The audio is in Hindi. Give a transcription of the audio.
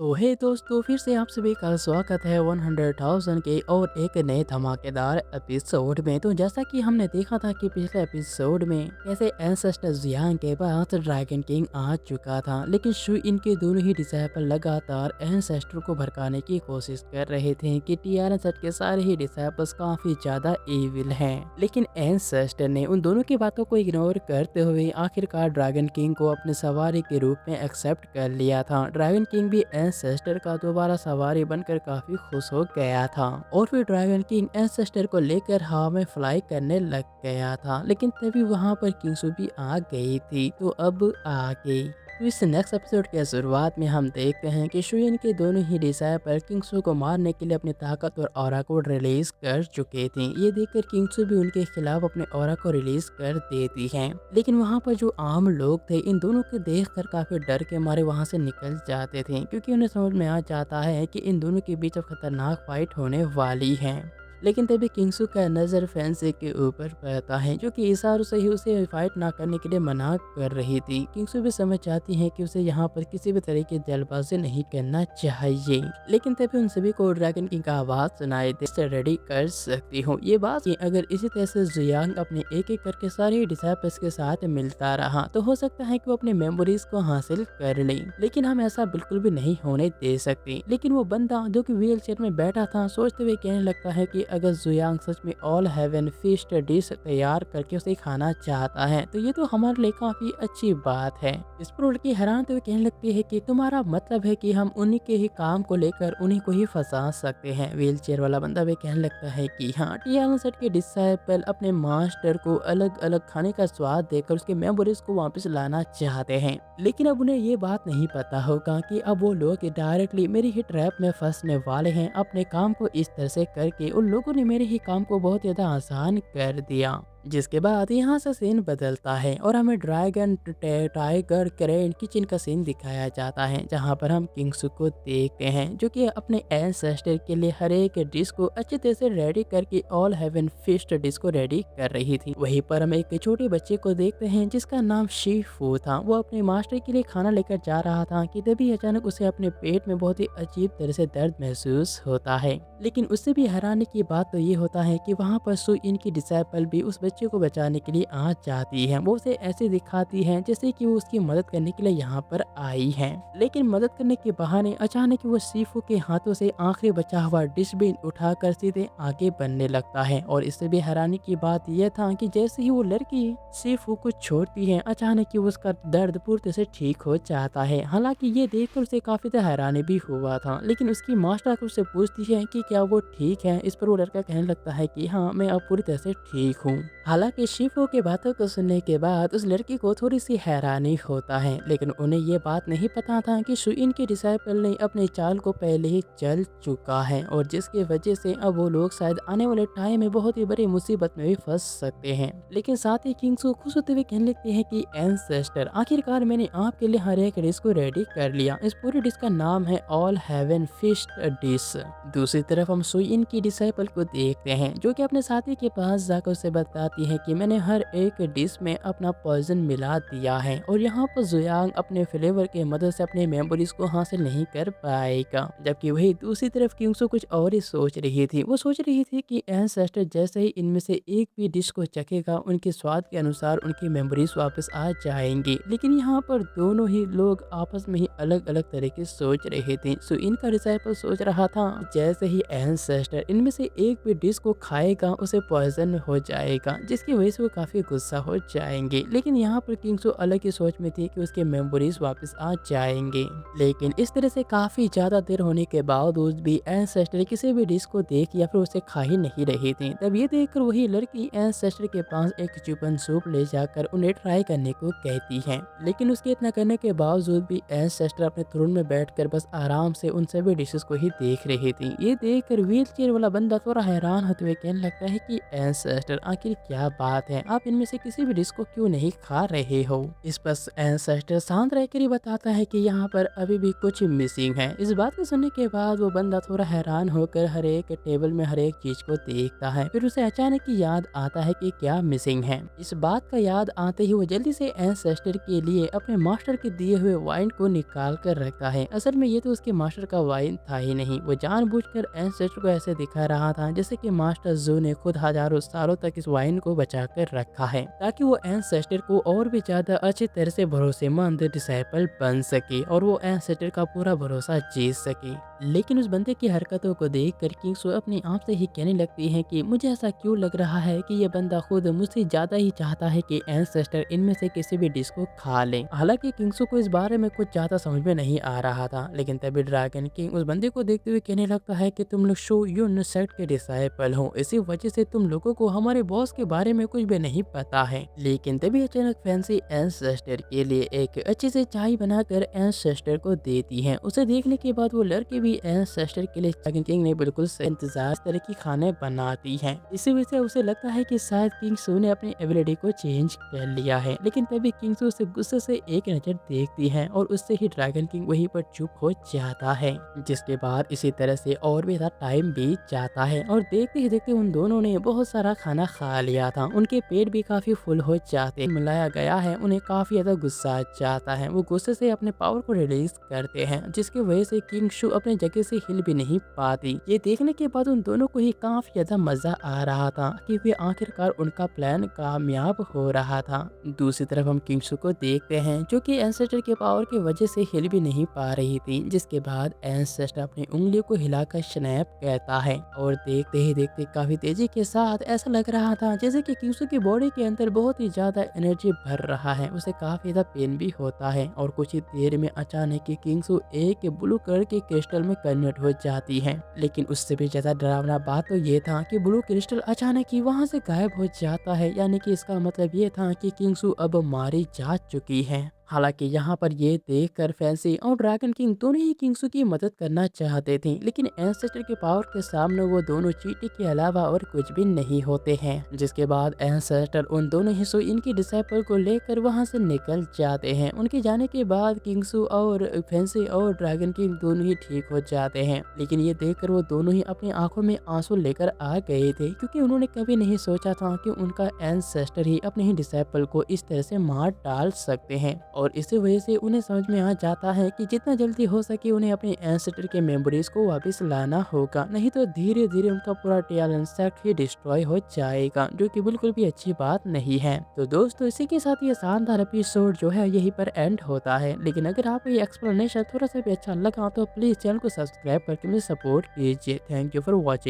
तो हे दोस्तों, फिर से आप सभी का स्वागत है 100,000 के और एक नए धमाकेदार एपिसोड में। तो जैसा कि हमने देखा था कि पिछले एपिसोड में कैसे एंसेस्टर जियांग के पास ड्रैगन किंग आ चुका था, लेकिन शु इनके दोनों ही डिसाइपल लगातार एंसेस्टर को भड़काने की कोशिश कर रहे थे कि टीआरएन सेट के सारे ही डिसाइपल्स काफी ज्यादा एविल हैं। लेकिन एंसेस्टर ने उन दोनों की बातों को इग्नोर करते हुए आखिरकार ड्रैगन किंग को अपने सवारी के रूप में एक्सेप्ट कर लिया था। ड्रैगन किंग भी एंसेस्टर का दोबारा सवारी बनकर काफी खुश हो गया था और फिर ड्रैगन किंग एंसेस्टर को लेकर हवा में फ्लाई करने लग गया था। लेकिन तभी वहां पर किंगसू भी आ गई थी। तो अब आगे तो इस नेक्स्ट एपिसोड के शुरुआत में हम देखते हैं कि शुयन के दोनों ही डिसाइपल किंगसू को मारने के लिए अपनी ताकत और ऑरा को रिलीज कर चुके थे। ये देखकर किंगसू भी उनके खिलाफ अपने ऑरा को रिलीज कर देती हैं। लेकिन वहां पर जो आम लोग थे इन दोनों को देखकर काफी डर के मारे वहां से निकल जाते थे, क्योंकि उन्हें समझ में आ जाता है कि इन दोनों के बीच अब खतरनाक फाइट होने वाली है। लेकिन तभी किंगसू का नज़र फैंसी के ऊपर पड़ता है, जो कि इशारों से ही उसे फाइट ना करने के लिए मना कर रही थी। किंगसू भी समझ जाती है कि उसे यहाँ पर किसी भी तरह की जल्दबाजी नहीं करना चाहिए। लेकिन तभी उन सभी को ड्रैगन किंग का आवाज सुनाई दे, से रेडी कर सकती हूँ। ये बात कि अगर इसी तरह से जियांग अपने एक एक करके सारे डिसाइपल्स के साथ मिलता रहा तो हो सकता है कि वो अपने मेमोरीज को हासिल कर ले, लेकिन हम ऐसा बिल्कुल भी नहीं होने दे सकते। लेकिन वो बंदा जो कि व्हील चेयर में बैठा था सोचते हुए कहने लगता है कि अगर जुयांग सच में ऑल हेवन फिस्ट डिश तैयार करके उसे खाना चाहता है तो ये तो हमारे लिए काफी अच्छी बात है। इस पर लड़की हैरान तो कहने लगती है कि तुम्हारा मतलब है कि हम उन्हीं के ही काम को लेकर उन्हीं को ही फंसा सकते हैं। व्हील चेयर वाला बंदा भी कहने लगता है कि हाँ, टीआरएन सेट के डिसाइपल अपने मास्टर को अलग अलग खाने का स्वाद देकर उसके मेमोरीज को वापस लाना चाहते हैं, लेकिन अब उन्हें ये बात नहीं पता होगा कि अब वो लोग डायरेक्टली मेरी ही ट्रैप में फंसने वाले हैं। अपने काम को इस तरह से करके उन लोगों ने मेरे ही काम को बहुत ज़्यादा आसान कर दिया। जिसके बाद यहाँ से सीन बदलता है और हमें ड्रैगन टाइगर क्रेन किचन का सीन दिखाया जाता है, जहाँ पर हम किंगसू को देखते हैं जो कि अपने एंसेस्टर के लिए हर एक डिश को अच्छे तरह से रेडी करके ऑल हेवन फिस्ट डिश को रेडी कर रही थी। वहीं पर हम एक छोटे बच्चे को देखते हैं जिसका नाम शीफू था। वो अपने मास्टर के लिए खाना लेकर जा रहा था कि तभी अचानक उसे अपने पेट में बहुत ही अजीब तरह से दर्द महसूस होता है। लेकिन उससे भी हैरानी की बात तो ये होता है कि वहाँ पर सु इनकी डिसाइपल भी उस बच्चे को बचाने के लिए आ जाती है। वो उसे ऐसे दिखाती है जैसे कि वो उसकी मदद करने के लिए यहाँ पर आई है, लेकिन मदद करने के बहाने अचानक वो सीफू के हाथों से आखिरी बचा हुआ डिश भी उठाकर सीधे आगे बढ़ने लगता है। और इससे भी हैरानी की बात यह था कि जैसे ही वो लड़की सीफू को छोड़ती है अचानक ही उसका दर्द पूरी तरह से ठीक हो जाता है। हालांकि ये देखकर उसे काफी हैरानी भी हुआ था, लेकिन उसकी मास्टर उससे पूछती है कि क्या वो ठीक है। इस पर वो लड़का कहने लगता है कि हाँ, मैं अब पूरी तरह से ठीक हूँ। हालांकि शिफू के बातों को सुनने के बाद उस लड़की को थोड़ी सी हैरानी होता है, लेकिन उन्हें ये बात नहीं पता था कि शुइन के डिसाइपल ने अपने चाल को पहले ही चल चुका है और जिसकी वजह से अब वो लोग शायद आने वाले टाइम में बहुत ही बड़ी मुसीबत में भी फंस सकते हैं। लेकिन साथ ही किंगसू खुश होते हुए कहने लगते हैं कि एंसेस्टर, आखिरकार मैंने आपके लिए हर एक डिश को रेडी कर लिया। इस पूरी डिश का नाम है ऑल हेवन फिश डिश। दूसरी तरफ हम सुइन की डिसाइपल को देखते हैं जो कि अपने साथी के पास जाकर उसे बताती है कि मैंने हर एक डिश में अपना पॉइजन मिला दिया है और यहाँ पर जुयांग अपने फ्लेवर के मदद से अपने मेमोरीज को हासिल नहीं कर पाएगा। जबकि वही दूसरी तरफ किंगसू कुछ और ही सोच रही थी। वो सोच रही थी कि एंसेस्टर जैसे ही इनमें से एक भी डिश को चखेगा उनके स्वाद के अनुसार उनकी मेमोरीज वापस आ जाएंगी। लेकिन यहाँ पर दोनों ही लोग आपस में ही अलग अलग तरह की सोच रहे थे। सो इनका डिसाइपल सोच रहा था जैसे ही एंसेस्टर इनमें से एक भी डिश को खाएगा उसे पॉइजन हो जाएगा, जिसकी वजह से वो काफी गुस्सा हो जाएंगे। लेकिन यहाँ पर किंगसू अलग ही सोच में थी कि उसके मेमोरीज वापस आ जाएंगे। लेकिन इस तरह से काफी ज्यादा देर होने के बावजूद भी एंसेस्टर किसी भी डिश को देख या फिर उसे खा ही नहीं रही थी। तब ये देखकर वही लड़की एंसेस्टर के पास एक चिकन सूप ले जाकर उन्हें ट्राई करने को कहती है। लेकिन उसके इतना करने के बावजूद भी एंसेस्टर अपने थ्रोन में बैठकर बस आराम से उन सभी डिशेस को ही देख रही थी। ये देखकर व्हील चेयर वाला बंदा थोड़ा हैरान होते हुए कहने लगता है कि एंसेस्टर, आखिर क्या बात है, आप इनमें से किसी भी डिश को क्यों नहीं खा रहे हो। इस पर एंसेस्टर शांत रहकर ही बताता है कि यहाँ पर अभी भी कुछ मिसिंग है। इस बात को सुनने के बाद वो बंदा थोड़ा हैरान होकर हर एक टेबल में हर एक चीज को देखता है। फिर उसे अचानक ही याद आता है कि क्या मिसिंग है। इस बात का याद आते ही वो जल्दी से एंसेस्टर के लिए अपने मास्टर के दिए हुए वाइन को निकाल कर रखता है। असल में ये तो उसके मास्टर का वाइन था ही नहीं, वो जानबूझकर एंसेस्टर को ऐसे दिखा रहा था जैसे कि मास्टर जू ने खुद हजारों सालों तक इस वाइन को बचा कर रखा है, ताकि वो एंसेस्टर को और भी ज्यादा अच्छी तरह से भरोसेमंद डिसाइपल बन सके और वो एंसेस्टर का पूरा भरोसा जीत सके। लेकिन उस बंदे की हरकतों को देखकर किंग्सो अपने आप से ही कहने लगती है कि मुझे ऐसा क्यों लग रहा है कि ये बंदा खुद मुझसे ज्यादा ही चाहता है कि एंसेस्टर इनमें से किसी भी डिश को खा ले। हालांकि किंग्सो को इस बारे में कुछ ज्यादा समझ में नहीं आ रहा था, लेकिन तभी ड्रैगन किंग उस बंदे को देखते हुए कहने लगता है कि तुम लोग शो यून सेक्ट के डिसाइपल हो, इसी वजह से तुम लोगों को हमारे बॉस के बारे में कुछ भी नहीं पता है। लेकिन तभी अचानक फैंसी एंसेस्टर के लिए एक अच्छे से चाय बनाकर एंसेस्टर को देती है। उसे देखने के बाद वो लड़के भी एंसेस्टर के लिए ड्रैगन किंग ने बिल्कुल इंतजार तरह की खाने बनाती है। इसी वजह से उसे लगता है कि शायद किंग सू ने अपनी एबिलिटी को चेंज कर लिया है। लेकिन तभी किंग सू उसे गुस्से से एक नजर देखती है और उससे ही ड्रैगन किंग वहीं पर चुप हो जाता है। जिसके बाद इसी तरह से और भी टाइम बीत जाता है और देखते ही देखते उन दोनों ने बहुत सारा खाना खा लिया था। उनके पेट भी काफी फुल हो जाते मिलाया गया है, उन्हें काफी ज्यादा गुस्सा आ जाता है। वो गुस्से से अपने पावर को रिलीज करते हैं, जिसकी वजह से किंग शू अपने जगह से हिल भी नहीं पाती। ये देखने के बाद उन दोनों को ही काफी ज्यादा मजा आ रहा था कि वे आखिरकार उनका प्लान कामयाब हो रहा था। दूसरी तरफ हम किंग शू को देखते हैं जो कि एंसेस्टर के पावर की वजह से हिल भी नहीं पा रही थी। जिसके बाद एंसेस्टर अपनी उंगलियों को हिलाकर स्नैप कहता है और देखते ही देखते काफी तेजी के साथ ऐसा लग रहा था जैसे कि किंग शू की बॉडी के अंदर बहुत ही ज्यादा एनर्जी भर रहा है। उसे काफी ज्यादा पेन भी होता है और कुछ ही देर में अचानक ही किंग शू एक ब्लू कलर के क्रिस्टल में कन्वर्ट हो जाती है। लेकिन उससे भी ज्यादा डरावना बात तो ये था कि ब्लू क्रिस्टल अचानक ही वहां से गायब हो जाता है, यानी कि इसका मतलब ये था कि किंग शू अब मारी जा चुकी है। हालांकि यहाँ पर ये देखकर फैंसी और ड्रैगन किंग दोनों ही किंग्सू की मदद करना चाहते थे, लेकिन एंसेस्टर के पावर के सामने वो दोनों चींटी के अलावा और कुछ भी नहीं होते हैं। जिसके बाद एंसेस्टर उन दोनों हिस्सों इनकी डिसाइपल को लेकर वहां से निकल जाते हैं। उनके जाने के बाद किंग्सू और फैंसी और ड्रैगन किंग दोनों ही ठीक हो जाते हैं, लेकिन ये देखकर वो दोनों ही अपनी आंखों में आंसू लेकर आ गए थे, क्योंकि उन्होंने कभी नहीं सोचा था कि उनका एंसेस्टर ही अपने ही डिसाइपल को इस तरह से मार डाल सकते हैं। और इसी वजह से उन्हें समझ में आ जाता है कि जितना जल्दी हो सके उन्हें अपने एंसेस्टर के मेमोरीज को वापस लाना होगा, नहीं तो धीरे धीरे उनका पूरा टेल इंसेक्ट ही डिस्ट्रॉय हो जाएगा, जो कि बिल्कुल भी अच्छी बात नहीं है। तो दोस्तों इसी के साथ ये शानदार एपिसोड जो है यहीं पर एंड होता है। लेकिन अगर आपको ये एक्सप्लेनेशन थोड़ा सा भी अच्छा लगा तो प्लीज चैनल को सब्सक्राइब करके मुझे सपोर्ट कीजिए। Thank you for watching.